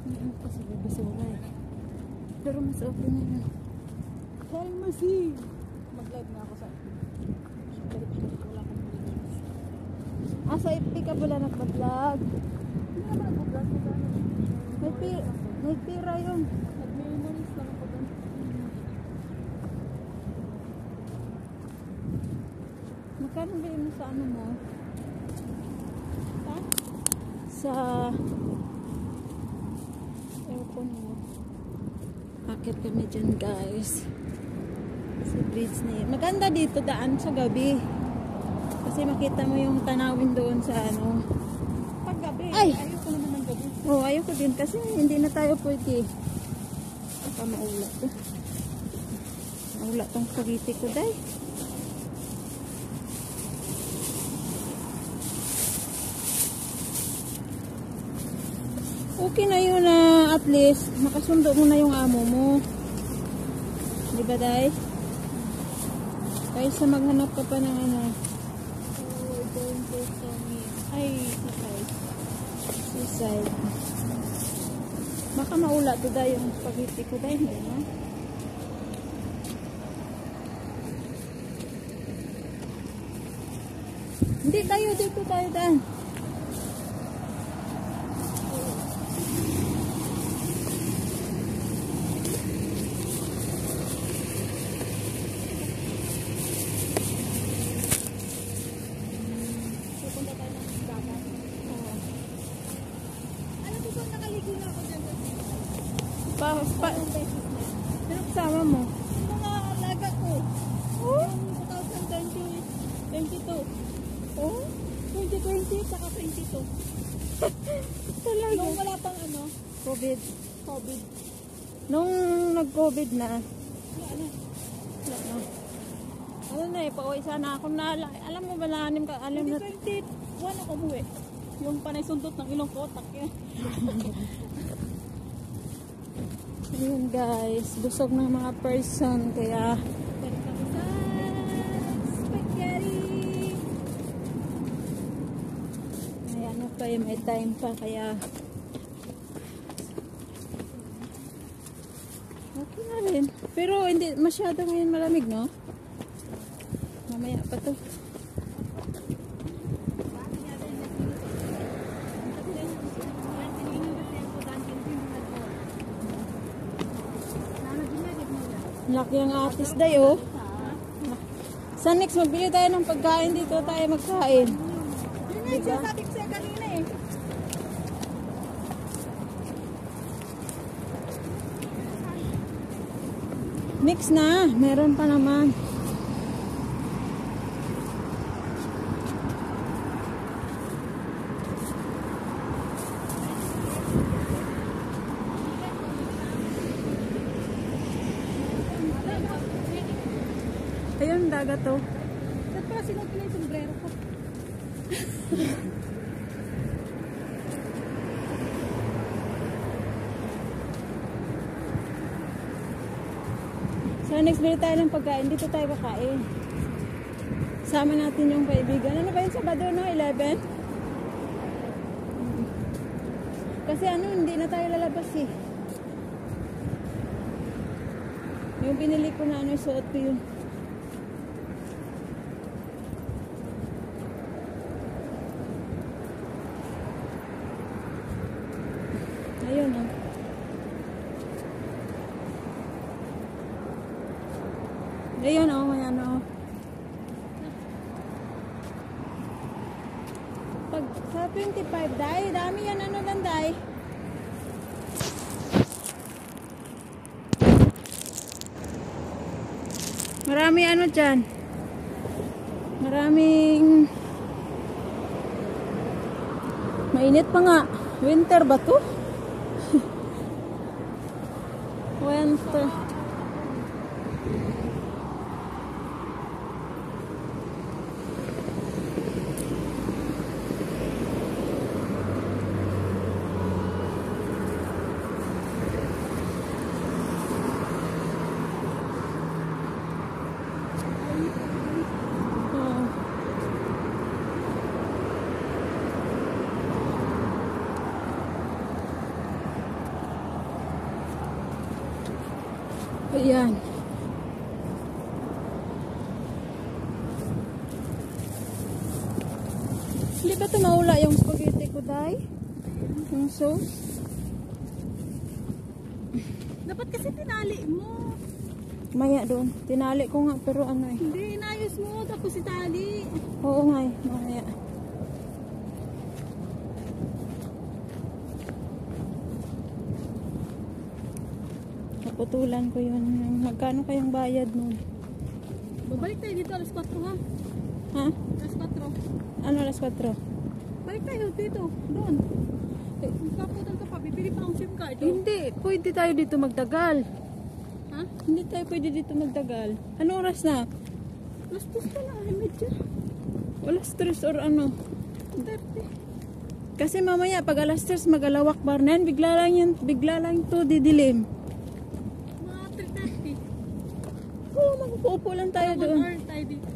Kasi bibisura eh. Pero mas okay na yun. Pharmacy! Mag-live na ako sa wala akong videos. Sa FB ka pala nagpa-vlog? Hindi naman nagpa-vlog. May pira yun. Nag-memories lang ako doon. Magkano ba yun sa ano mo? Sa aircon mo. Akit kami dyan guys. Sa bridge na yun. Maganda dito daan sa gabi. Kasi makita mo yung tanawin doon sa ano. Pag gabi. Ay! Ayoko naman ng gabi. Oo, ayoko din kasi hindi na tayo pwede. Baka maula to. Maula tong spaghetti ko dahil. Okay na yun na at least makasundo mo na yung amo mo. Di ba day? Kaysa maghanap ka pa ng ano. Oh, don't go to me. Ay, seaside. Baka maula to day yung spaghetti ko day. Hindi na. Hindi tayo dito tayo dan. Ano kasama mo? Yung mga alaga ko. Oh? 2022. Oh? 2020 saka 22. Talaga? Nung wala pang ano? COVID. Nung nag-COVID na. Ano? Ano na eh, pauwi sana ako na. Alam mo ba na anim ka? Alam na. 2021 ako buwi. Yung panay sundot ng ilong kotak yun. Ayun guys, busog ng mga person kaya spaghetti. Ay ano pa eh, may time pa kaya okay na rin. Pero hindi masyado ngayon malamig, no? Mamaya pa to. Laki ang atis day, oh. Sa next, magbili tayo ng pagkain dito tayo magkain. Yun nga, diba? Sabi ko sa'yo kanina eh. Mix na, meron pa naman. Ayun, dagat to. Saan pala sinuot na yung sombrero ko? So, next bili tayo ng pagkain. Dito tayo kakain. Sama natin yung kaibigan. Ano ba yung Sabado, no? 11? Kasi ano, hindi na tayo lalabas eh. Yung binili ko na ano, suot ko yun. Ayun, oh. Ayun, oh. Ayan, oh. Pag sa 25, day. Dami yan, ano lang, day. Marami, ano dyan. Maraming mainit pa nga. Winter ba to? Winter. Ayan. Hindi ba ito maula yung spaghetti ko, Day? Yung sauce? Dapat kasi tinali mo. Maya doon. Tinali ko nga pero ano eh. Hindi, inayos mo. Tapos itali. Oo nga eh. Maya. Naputulan ko yun. Magkano kayang bayad nun? Babalik tayo dito alas 4 ha. Ha? Alas 4. Ano alas 4? Balik tayo dito. Doon. Kaputan ka pa. Bibili pa akong SIM card. Oh. Hindi. Pwede tayo dito magtagal. Ha? Hindi tayo pwede dito magtagal. Ano oras na? Alas 2 pa lang. Ay, medyo. Alas 3 or ano? 30. Kasi mamaya pag alas 3 magalawak bar na yan, bigla lang to didilim. Mga 3:30. Oo, magpuupo lang tayo doon. 1 hour tayo dito.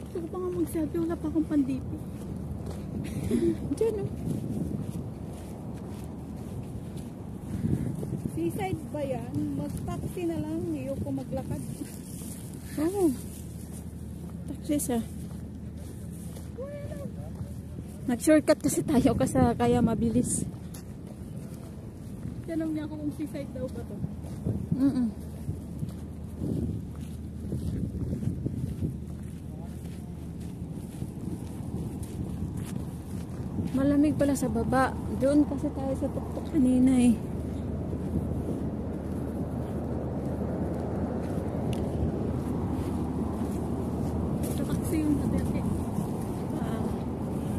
Gusto ko pa nga mag-selfie. Wala pa akong pandipi. Diyan oh. Seaside ba yan? Mag-taxi na lang. Iyo ko maglakad. Oo. Taxi sa. Nag-shortcut kasi tayo kaya mabilis. Tanong niya ako kung seaside daw ba to. Malamig pala sa baba. Doon kasi tayo sa tuktok kanina eh. Sa taxi yung Duterte.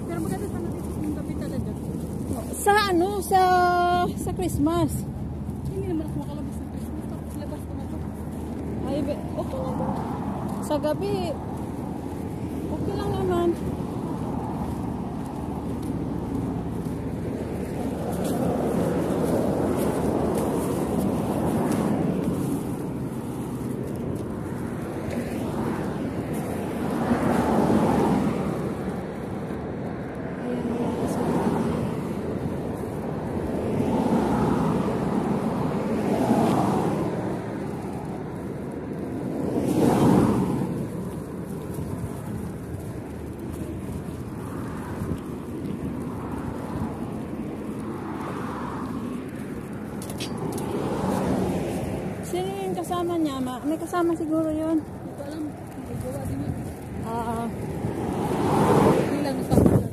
Pero maganda sana dito yung gabi talaga. Sa ano? Sa Christmas. Hindi naman ako makalabas ng Christmas. Tapos labas ko na to. Ay, okay lang ba? Sa gabi, okay lang naman. Sino yung kasama niya? May kasama siguro yun. Hindi ko alam. May gawa din yun. Hindi lang sa mga.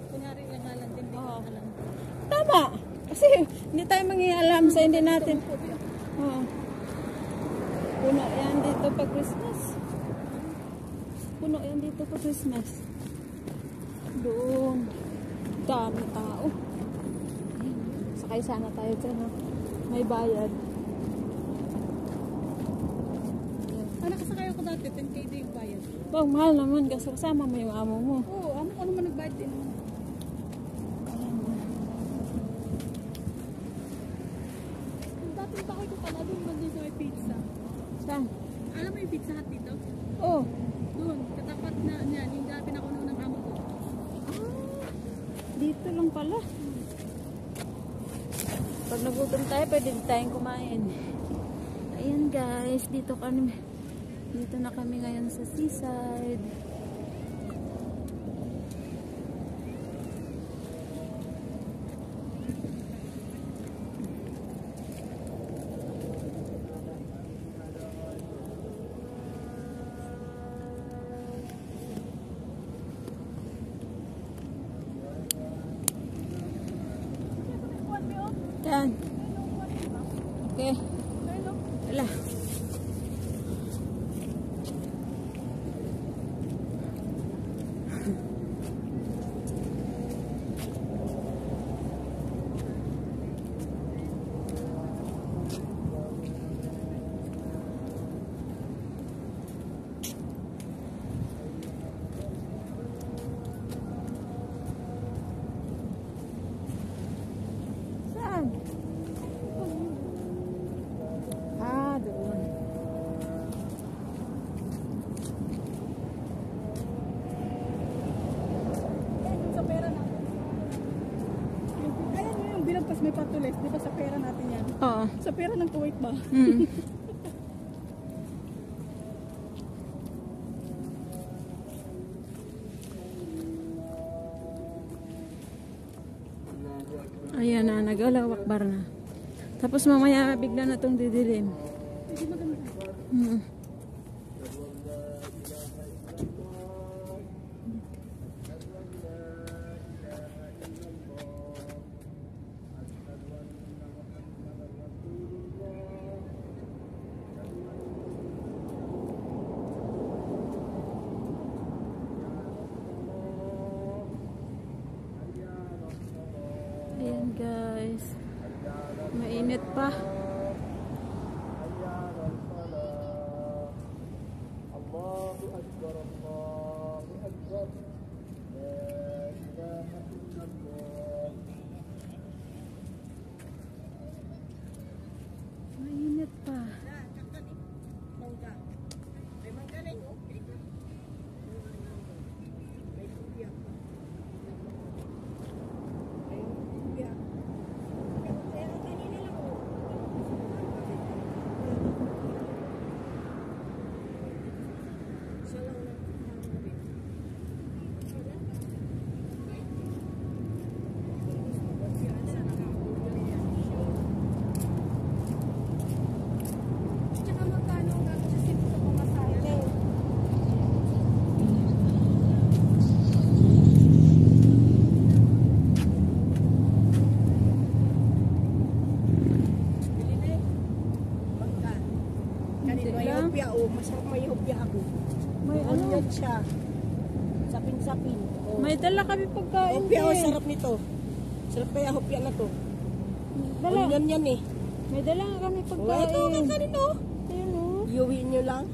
Kunyari lang nga lang din. Hindi ko alam. Tama. Kasi hindi tayo mangialam sa hindi natin. Oo. Puno yan dito pag Christmas. Puno yan dito pag Christmas. Doon. Dami tao. Sakay sana tayo dyan. Ha? May bayad. Ano kasakay ako dati? 10K din yung bayad. Bang, mahal naman kasi kasama mo yung amo mo. Oo, amo ko naman nagbayad din. Yung dating pakay ko pala doon man din sa may pizza. Saan? Alam mo yung Pizza Hut dito? Oh. Doon, katapat na niyan. Yung dati pinakuno ng amo ko. Dito lang pala. Pag nagutom tayo, pwede din tayong kumain. Ayan guys, dito na kami ngayon sa seaside. Yan. Okay. Wala. may patulis. Di ba sa pera natin yan? Oo. Sa pera ng Kuwait ba? Mm. Ayan na, nag-alawak bar na. Tapos mamaya bigla na itong didilim. Hindi maganda. Hmm. Ayan guys, mainit pa. Mainit pa. Masarap may hopya ako. May ano? Onion siya. Sapin-sapin. Oh. May dala kami pagkain. Hopya, oh, din. sarap nito. Sarap kaya hopya na to. Dala. Onion yan eh. May dala nga kami Oh, pagkain. ito, kakanin oh. Ayan oh. Iuwi nyo lang.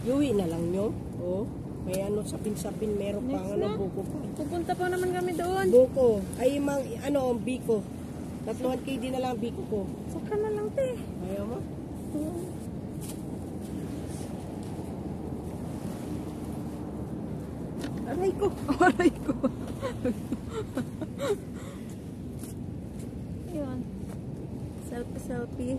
Iuwi na lang nyo. Oh. May ano, sapin-sapin. Meron Next pang ano, na. buko pa. Pupunta pa naman kami doon. Buko. Ay, mang, ano, biko. 3 KD na lang biko ko. Saka na lang te. Ayaw mo? Aray ko. Aray ko. Yun. Selfie.